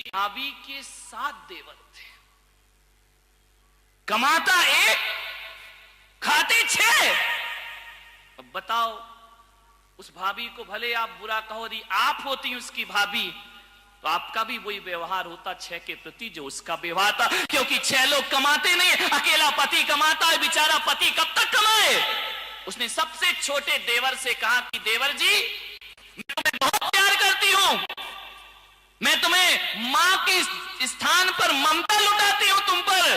एक भाभी के 7 देवर थे, कमाता 1, खाते 6। अब बताओ, उस भाभी को भले आप बुरा कहो, यदि आप होती उसकी भाभी तो आपका भी वही व्यवहार होता 6 के प्रति जो उसका व्यवहार था, क्योंकि 6 लोग कमाते नहीं, अकेला पति कमाता है। बेचारा पति कब तक कमाए? उसने सबसे छोटे देवर से कहा कि देवर जी, मैं तुम्हें बहुत प्यार करती हूं, मैं तुम्हें मां के स्थान पर ममता लुटाती हूं तुम पर,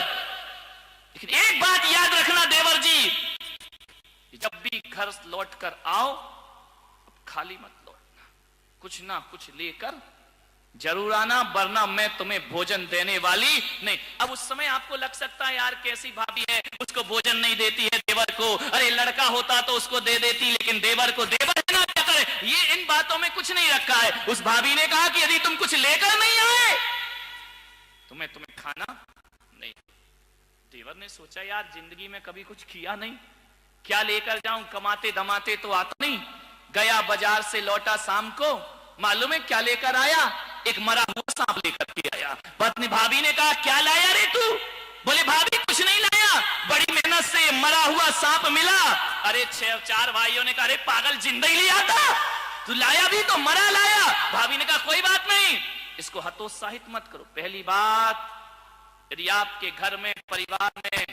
लेकिन एक बात याद रखना देवर जी, जब भी घर लौट कर आओ, अब खाली मत लौटना, कुछ ना कुछ लेकर जरूर आना, वरना मैं तुम्हें भोजन देने वाली नहीं। अब उस समय आपको लग सकता है यार कैसी भाभी है, उसको भोजन नहीं देती है देवर को, अरे लड़का होता तो उसको दे देती, लेकिन देवर को, देवर है ना, क्या करे? ये इन बातों में कुछ नहीं रखा है। उस भाभी ने कहा कि यदि तुम कुछ लेकर नहीं आए तो मैं तुम्हें खाना नहीं। देवर ने सोचा यार जिंदगी में कभी कुछ किया नहीं, क्या लेकर जाऊं, कमाते दमाते तो आता नहीं। गया बाजार से लौटा शाम को, मालूम है क्या लेकर आया? एक मरा हुआ सांप लेकर के आया। पत्नी भाभी ने कहा क्या लाया रे तू? बोले भाभी कुछ नहीं लाया, बड़ी मेहनत से मरा हुआ सांप मिला। अरे 4 भाइयों ने कहा अरे पागल, जिंदा ही लिया था, तू लाया भी तो मरा लाया। भाभी ने कहा कोई बात नहीं, इसको हतोत्साहित मत करो। पहली बात, यदि आपके घर में, परिवार में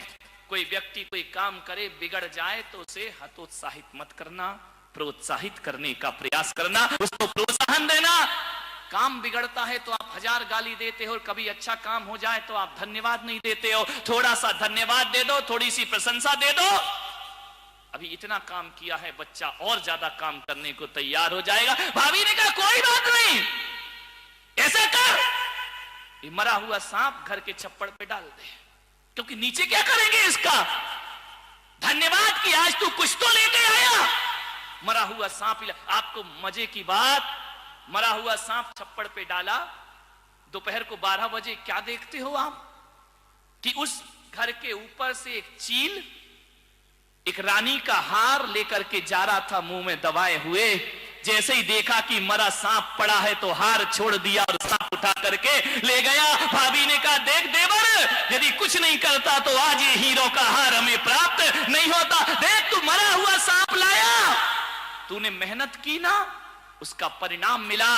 कोई व्यक्ति कोई काम करे बिगड़ जाए तो उसे हतोत्साहित मत करना, प्रोत्साहित करने का प्रयास करना, उसको प्रोत्साहन देना। काम बिगड़ता है तो आप 1000 गाली देते हो, और कभी अच्छा काम हो जाए तो आप धन्यवाद नहीं देते हो। थोड़ा सा धन्यवाद दे दो, थोड़ी सी प्रशंसा दे दो, अभी इतना काम किया है, बच्चा और ज्यादा काम करने को तैयार हो जाएगा। भाभी ने कहा कोई बात नहीं, ऐसा कर, ये मरा हुआ सांप घर के छप्पड़ पे डाल दे, क्योंकि नीचे क्या करेंगे इसका? धन्यवाद कि आज तू कुछ तो लेके आया। मरा हुआ सांप, आपको मजे की बात, मरा हुआ सांप छप्पड़ पे डाला। दोपहर को 12 बजे क्या देखते हो आप कि उस घर के ऊपर से एक चील एक रानी का हार लेकर के जा रहा था, मुंह में दबाए हुए। जैसे ही देखा कि मरा सांप पड़ा है तो हार छोड़ दिया और सांप उठा करके ले गया। भाभी ने कहा देख देवर, यदि कुछ नहीं करता तो आज ये हीरो का हार हमें प्राप्त नहीं होता। देख तू मरा हुआ सांप लाया, तूने मेहनत की ना, उसका परिणाम मिला।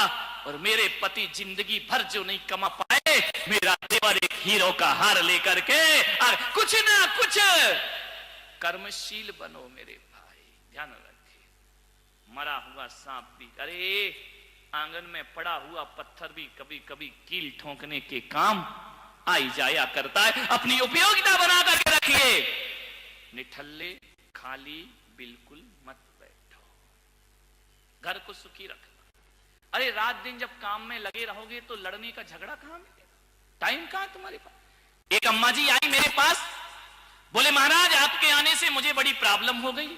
और मेरे पति जिंदगी भर जो नहीं कमा पाए, मेरा देवर एक हीरो का हार लेकर के, और कुछ ना कुछ कर्मशील बनो मेरे भाई, ध्यान रखिए। मरा हुआ सांप भी, अरे आंगन में पड़ा हुआ पत्थर भी कभी कभी कील ठोंकने के काम आई जाया करता है। अपनी उपयोगिता बना करके रखिए। निठल्ले खाली बिल्कुल मत बैठो, घर को सुखी रखना। अरे रात दिन जब काम में लगे रहोगे तो लड़ने का झगड़ा कहां मिलेगा? टाइम कहां तुम्हारे पास? एक अम्मा जी आई मेरे पास, बोले महाराज आपके आने से मुझे बड़ी प्रॉब्लम हो गई।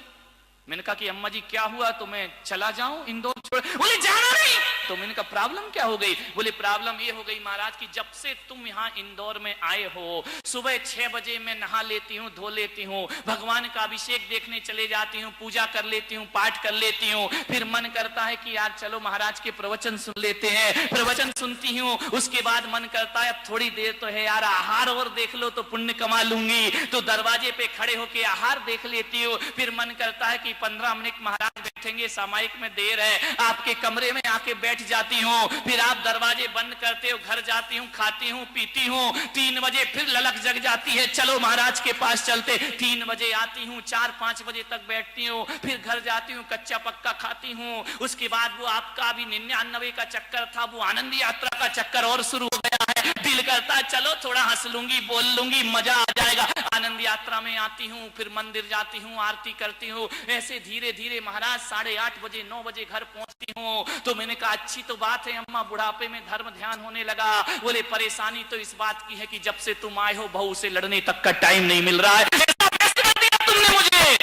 मैंने कहा कि अम्मा जी क्या हुआ, तो मैं चला जाऊं इंदौर छोड़? बोले जाना नहीं। तो मैंने कहा प्रॉब्लम क्या हो गई? बोले प्रॉब्लम ये हो गई महाराज कि जब से तुम यहाँ इंदौर में आए हो, सुबह 6 बजे मैं नहा लेती हूँ, धो लेती हूँ, भगवान का अभिषेक देखने चले जाती हूँ, पूजा कर लेती हूँ, पाठ कर लेती हूँ, फिर मन करता है कि यार चलो महाराज के प्रवचन सुन लेते हैं, प्रवचन सुनती हूँ, उसके बाद मन करता है अब थोड़ी देर तो है यार, आहार और देख लो तो पुण्य कमा लूंगी, तो दरवाजे पे खड़े होके आहार देख लेती हूँ। फिर मन करता है कि 15 मिनट महाराज बैठेंगे, सामायिक में देर है, आपके कमरे में आके बैठ जाती हूँ, फिर आप दरवाजे बंद करते हो, घर जाती हूँ, खाती हूँ, पीती हूँ, 3 बजे फिर ललक जग जाती है, चलो महाराज के पास चलते। 3 बजे आती हूँ, 4-5 बजे तक बैठती हूँ, फिर घर जाती हूँ, कच्चा पक्का खाती हूँ। उसके बाद वो आपका अभी 99 का चक्कर था, वो आनंद यात्रा का चक्कर और शुरू हो गया है। दिल करता है चलो थोड़ा हंस लूंगी, बोल लूंगी, मजा आ जाएगा। आनंद यात्रा में आती हूँ, फिर मंदिर जाती हूँ, आरती करती हूँ। ऐसे धीरे धीरे महाराज 8:30 बजे 9 बजे घर पहुंचती हूँ। तो मैंने कहा अच्छी तो बात है अम्मा, बुढ़ापे में धर्म ध्यान होने लगा। बोले परेशानी तो इस बात की है कि जब से तुम आए हो बहू से लड़ने तक का टाइम नहीं मिल रहा है। ऐसा कैसे कर दिया तुमने मुझे?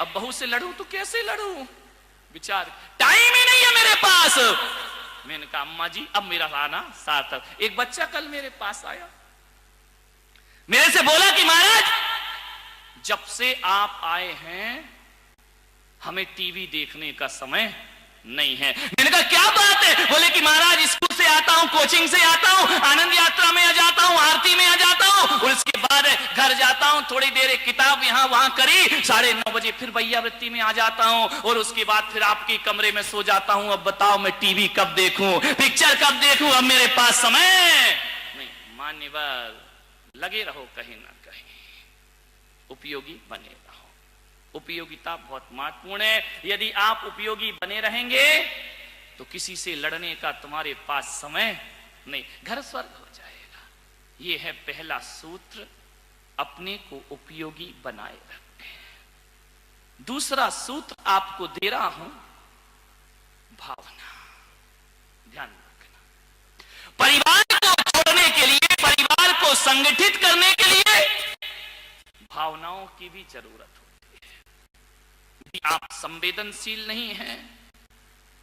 अब बहू से लड़ूं तो कैसे लड़ूं, विचार टाइम ही नहीं है मेरे पास। मैंने कहा अम्मा जी अब मेरा आना सार्थक। एक बच्चा कल मेरे पास आया, मेरे से बोला कि महाराज जब से आप आए हैं हमें टीवी देखने का समय नहीं है। मैंने कहा क्या बात है? बोले कि महाराज स्कूल से आता हूं, कोचिंग से आता हूं, हूँ, आनंद यात्रा में आ जाता हूँ, आरती में आ जाता हूँ, और उसके बाद घर जाता हूँ, थोड़ी देर एक किताब यहाँ वहां करी, 9:30 बजे फिर वैयावृत्ति में आ जाता हूँ, और उसके बाद फिर आपके कमरे में सो जाता हूँ। अब बताओ मैं टीवी कब देखूं, पिक्चर कब देखूं, अब मेरे पास समय नहीं। मान्यवर, लगे रहो कहीं ना कहीं, उपयोगी बने रहो। उपयोगिता बहुत महत्वपूर्ण है। यदि आप उपयोगी बने रहेंगे तो किसी से लड़ने का तुम्हारे पास समय नहीं, घर स्वर्ग हो जाएगा। यह है पहला सूत्र, अपने को उपयोगी बनाए रखें। दूसरा सूत्र आपको दे रहा हूं, भावना। ध्यान रखना, परिवार को छोड़ने के लिए, परिवार को संगठित करने के लिए भावनाओं की भी जरूरत होती है। यदि आप संवेदनशील नहीं हैं,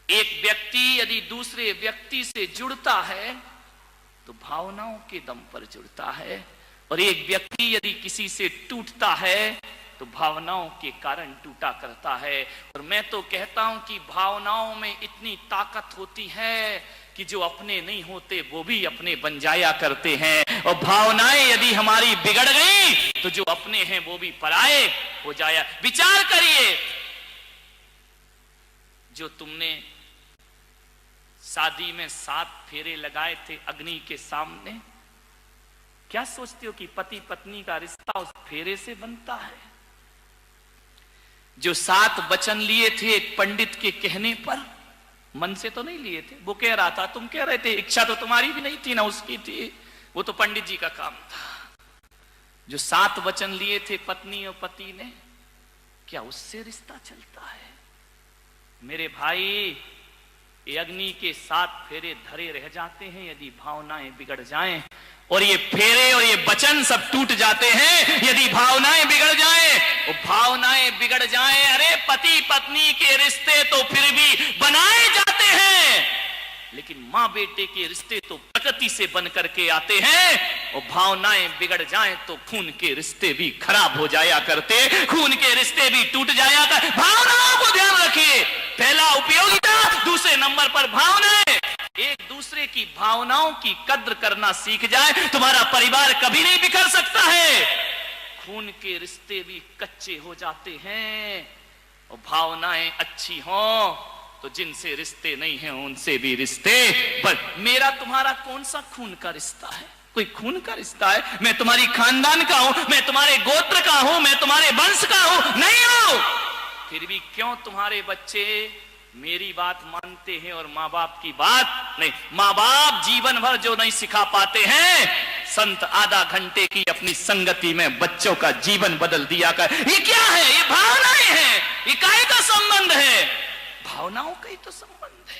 एक व्यक्ति यदि दूसरे व्यक्ति से जुड़ता है तो भावनाओं के दम पर जुड़ता है, और एक व्यक्ति यदि किसी से टूटता है तो भावनाओं के कारण टूटा करता है। और मैं तो कहता हूं कि भावनाओं में इतनी ताकत होती है कि जो अपने नहीं होते वो भी अपने बन जाया करते हैं, और भावनाएं यदि हमारी बिगड़ गई तो जो अपने हैं वो भी पराये हो जाया। विचार करिए, जो तुमने शादी में 7 फेरे लगाए थे अग्नि के सामने, क्या सोचते हो कि पति पत्नी का रिश्ता उस फेरे से बनता है? जो 7 वचन लिए थे एक पंडित के कहने पर, मन से तो नहीं लिए थे, वो कह रहा था, तुम कह रहे थे, इच्छा तो तुम्हारी भी नहीं थी ना उसकी थी, वो तो पंडित जी का काम था। जो 7 वचन लिए थे पत्नी और पति ने, क्या उससे रिश्ता चलता है? मेरे भाई, ये अग्नि के 7 फेरे धरे रह जाते हैं यदि भावनाएं बिगड़ जाएं, और ये फेरे और ये वचन सब टूट जाते हैं यदि भावनाएं बिगड़ जाएं। और भावनाएं बिगड़ जाएं, अरे पति पत्नी के रिश्ते तो फिर भी बनाए जाते हैं, लेकिन मां बेटे के रिश्ते तो प्रकृति से बन करके आते हैं। और भावनाएं बिगड़ जाएं तो खून के रिश्ते भी खराब हो जाया करते, खून के रिश्ते भी टूट जाया करते। भावनाओं को ध्यान रखिए, पहला उपयोगिता, दूसरे नंबर पर भावनाएं। एक दूसरे की भावनाओं की कद्र करना सीख जाए, तुम्हारा परिवार कभी नहीं बिखर सकता है। खून के रिश्ते भी कच्चे हो जाते हैं, और भावनाएं अच्छी हों तो जिनसे रिश्ते नहीं हैं उनसे भी रिश्ते। बस मेरा तुम्हारा कौन सा खून का रिश्ता है? कोई खून का रिश्ता है? मैं तुम्हारी खानदान का हूं, मैं तुम्हारे गोत्र का हूं, मैं तुम्हारे वंश का हूं? नहीं हो। फिर भी क्यों तुम्हारे बच्चे मेरी बात मानते हैं और माँ बाप की बात नहीं? माँ बाप जीवन भर जो नहीं सिखा पाते हैं, संत आधा घंटे की अपनी संगति में बच्चों का जीवन बदल दिया कर। ये क्या है? ये भावनाएं हैं। ये काहे का संबंध है? भावनाओं का ही तो संबंध है।